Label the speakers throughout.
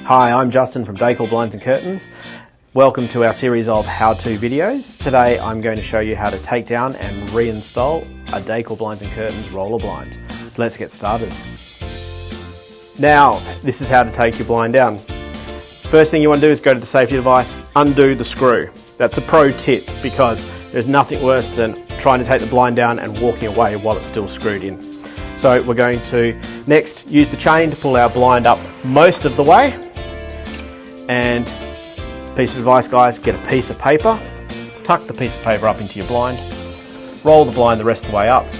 Speaker 1: Hi, I'm Justin from Decor Blinds and Curtains. Welcome to our series of how-to videos. Today I'm going to show you how to take down and reinstall a Decor Blinds and Curtains roller blind. So let's get started. Now, this is how to take your blind down. First thing you want to do is go to the safety device, undo the screw. That's a pro tip because there's nothing worse than trying to take the blind down and walking away while it's still screwed in. So we're going to next use the chain to pull our blind up most of the way. And piece of advice, guys, get a piece of paper, tuck the piece of paper up into your blind, roll the blind the rest of the way up,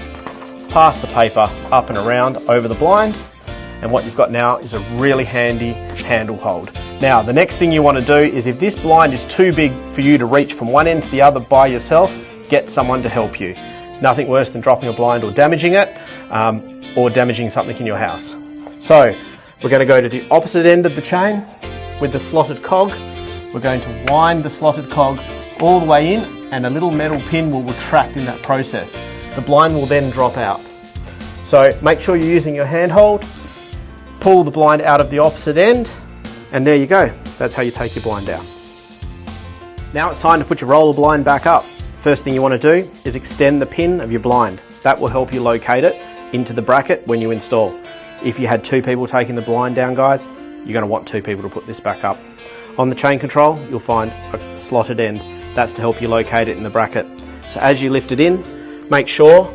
Speaker 1: pass the paper up and around over the blind, and what you've got now is a really handy handle hold. Now, the next thing you want to do is if this blind is too big for you to reach from one end to the other by yourself, get someone to help you. It's nothing worse than dropping a blind or damaging it, or damaging something in your house. So, we're going to go to the opposite end of the chain with the slotted cog. We're going to wind the slotted cog all the way in, and a little metal pin will retract in that process. The blind will then drop out. So make sure you're using your handhold, pull the blind out of the opposite end, and there you go. That's how you take your blind down. Now it's time to put your roller blind back up. First thing you want to do is extend the pin of your blind. That will help you locate it into the bracket when you install. If you had two people taking the blind down, guys, you're going to want two people to put this back up. On the chain control, you'll find a slotted end. That's to help you locate it in the bracket. So as you lift it in, make sure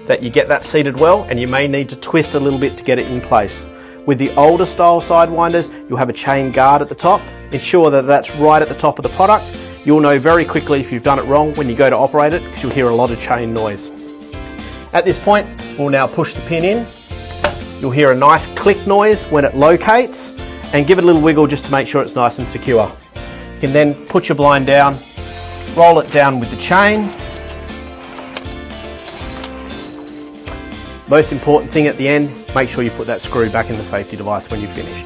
Speaker 1: that you get that seated well, and you may need to twist a little bit to get it in place. With the older style sidewinders, you'll have a chain guard at the top. Ensure that that's right at the top of the product. You'll know very quickly if you've done it wrong when you go to operate it, because you'll hear a lot of chain noise. At this point, we'll now push the pin in. You'll hear a nice click noise when it locates, and give it a little wiggle just to make sure it's nice and secure. You can then put your blind down, roll it down with the chain. Most important thing at the end, make sure you put that screw back in the safety device when you've finished.